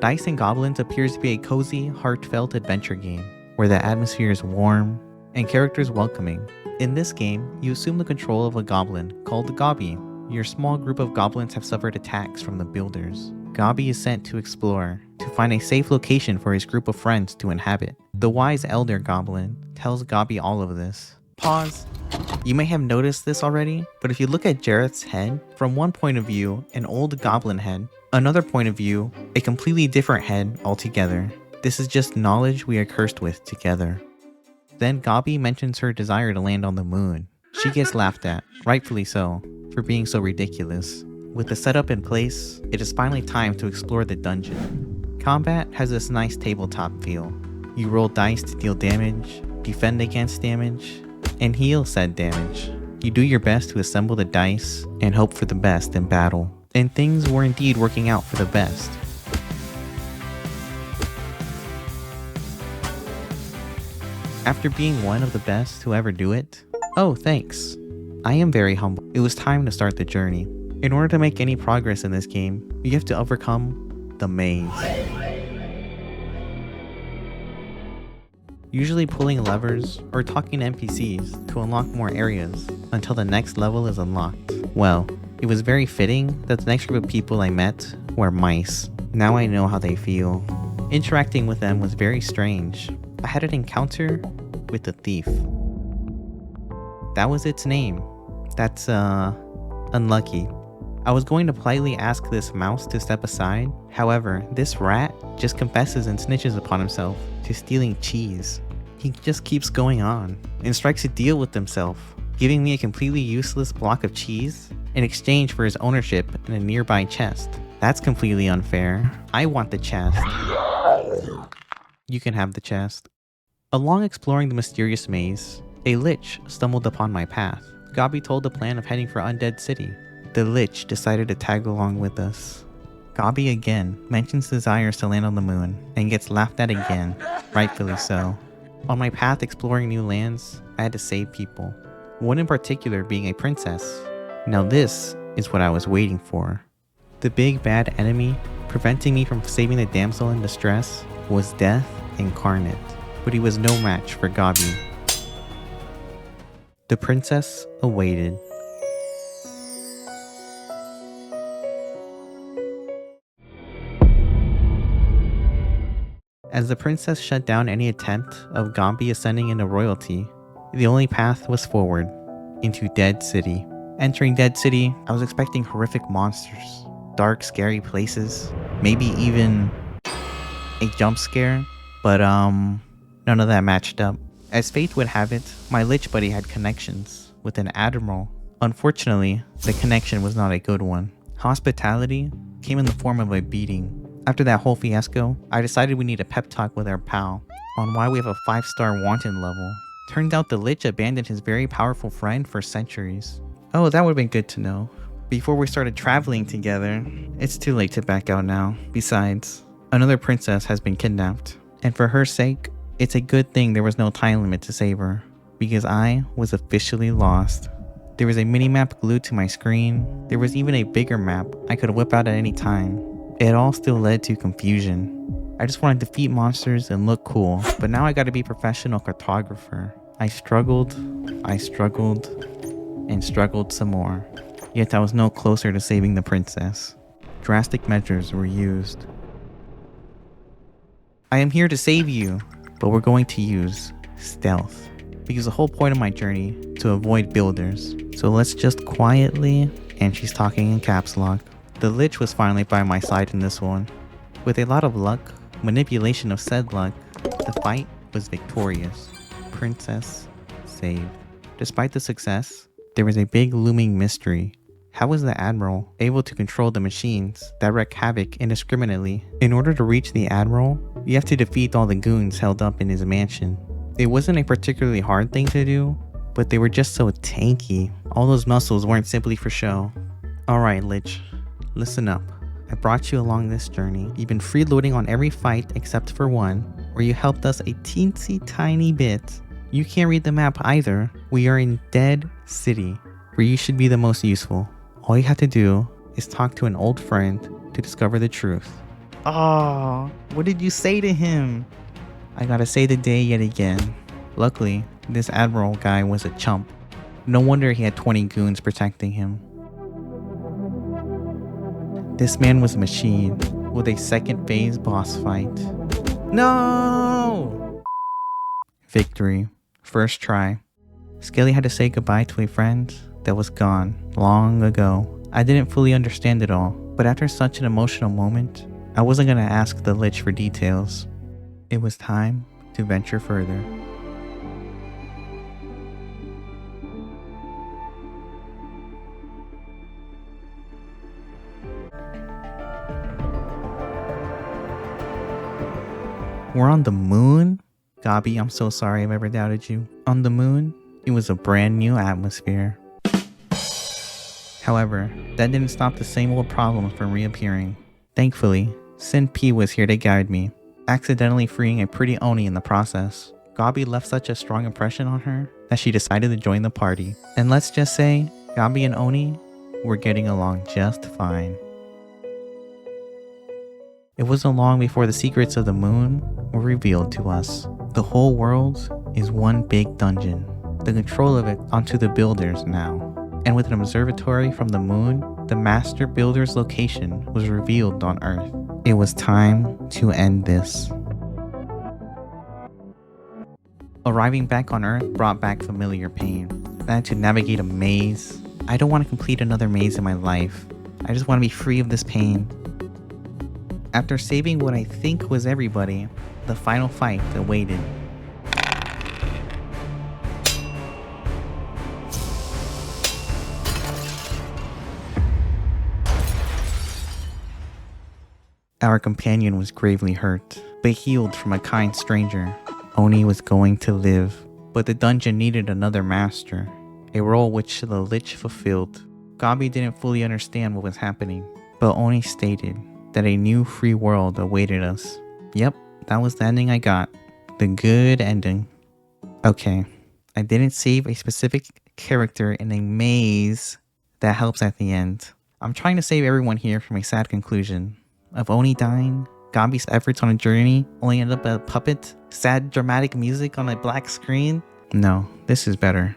Dice and Goblins appears to be a cozy, heartfelt adventure game where the atmosphere is warm and characters welcoming. In this game, you assume the control of a goblin called Gobby. Your small group of goblins have suffered attacks from the builders. Gobby is sent to explore, to find a safe location for his group of friends to inhabit. The wise elder goblin tells Gobby all of this. Pause. You may have noticed this already, but if you look at Jareth's head, from one point of view, an old goblin head, another point of view, a completely different head altogether. This is just knowledge we are cursed with together. Then Gobby mentions her desire to land on the moon. She gets laughed at, rightfully so, for being so ridiculous. With the setup in place, it is finally time to explore the dungeon. Combat has this nice tabletop feel. You roll dice to deal damage, defend against damage, and heal said damage. You do your best to assemble the dice and hope for the best in battle. And things were indeed working out for the best. After being one of the best to ever do it, oh thanks, I am very humble. It was time to start the journey. In order to make any progress in this game, you have to overcome the maze. Usually pulling levers or talking to NPCs to unlock more areas until the next level is unlocked. Well, it was very fitting that the next group of people I met were mice. Now I know how they feel. Interacting with them was very strange. I had an encounter with a thief. That was its name. That's unlucky. I was going to politely ask this mouse to step aside. However, this rat just confesses and snitches upon himself to stealing cheese. He just keeps going on and strikes a deal with himself, giving me a completely useless block of cheese in exchange for his ownership in a nearby chest. That's completely unfair. I want the chest. You can have the chest. Along exploring the mysterious maze, a lich stumbled upon my path. Gobby told the plan of heading for Undead City. The lich decided to tag along with us. Gobby again mentions desires to land on the moon and gets laughed at again, rightfully so. On my path exploring new lands, I had to save people. One in particular being a princess. Now this is what I was waiting for. The big bad enemy preventing me from saving the damsel in distress was death incarnate, but he was no match for Gobby. The princess awaited. As the princess shut down any attempt of Gobby ascending into royalty, the only path was forward, into Dead City. Entering Dead City, I was expecting horrific monsters, dark, scary places, maybe even a jump scare, but none of that matched up. As fate would have it, my lich buddy had connections with an admiral. Unfortunately, the connection was not a good one. Hospitality came in the form of a beating. After that whole fiasco, I decided we need a pep talk with our pal on why we have a 5-star wanted level. Turns out the lich abandoned his very powerful friend for centuries. Oh, that would have been good to know. Before we started traveling together, it's too late to back out now. Besides, another princess has been kidnapped. And for her sake, it's a good thing there was no time limit to save her, because I was officially lost. There was a mini-map glued to my screen. There was even a bigger map I could whip out at any time. It all still led to confusion. I just wanted to defeat monsters and look cool, but now I gotta be professional cartographer. I struggled, and struggled some more. Yet I was no closer to saving the princess. Drastic measures were used. I am here to save you, but we're going to use stealth. Because the whole point of my journey to avoid builders. So let's just quietly, and she's talking in caps lock. The lich was finally by my side in this one. With a lot of luck, manipulation of said luck, the fight was victorious. Princess saved. Despite the success, there was a big looming mystery. How was the admiral able to control the machines that wreak havoc indiscriminately? In order to reach the admiral, you have to defeat all the goons held up in his mansion. It wasn't a particularly hard thing to do, but they were just so tanky. All those muscles weren't simply for show. Alright, lich. Listen up. I brought you along this journey. You've been freeloading on every fight except for one, where you helped us a teensy tiny bit. You can't read the map either. We are in Dead City, where you should be the most useful. All you have to do is talk to an old friend to discover the truth. Oh, what did you say to him? I gotta say the day yet again. Luckily, this admiral guy was a chump. No wonder he had 20 goons protecting him. This man was a machine with a second phase boss fight. No! Victory. First try. Skelly had to say goodbye to a friend that was gone long ago. I didn't fully understand it all, but after such an emotional moment, I wasn't gonna ask the lich for details. It was time to venture further. We're on the moon? Gobby, I'm so sorry I've ever doubted you. On the moon, it was a brand new atmosphere. However, that didn't stop the same old problems from reappearing. Thankfully, Sin P was here to guide me, accidentally freeing a pretty Oni in the process. Gobby left such a strong impression on her that she decided to join the party. And let's just say, Gobby and Oni were getting along just fine. It wasn't long before the secrets of the moon were revealed to us. The whole world is one big dungeon. The control of it onto the builders now. And with an observatory from the moon, the master builder's location was revealed on Earth. It was time to end this. Arriving back on Earth brought back familiar pain. I had to navigate a maze. I don't want to complete another maze in my life. I just want to be free of this pain. After saving what I think was everybody, the final fight awaited. Our companion was gravely hurt, but healed from a kind stranger. Oni was going to live, but the dungeon needed another master, a role which the lich fulfilled. Gobby didn't fully understand what was happening, but Oni stated that a new free world awaited us. Yep, that was the ending I got. The good ending. Okay, I didn't save a specific character in a maze that helps at the end. I'm trying to save everyone here from a sad conclusion. Of Oni dying, Gobby's efforts on a journey only ended up a puppet, sad dramatic music on a black screen. No, this is better.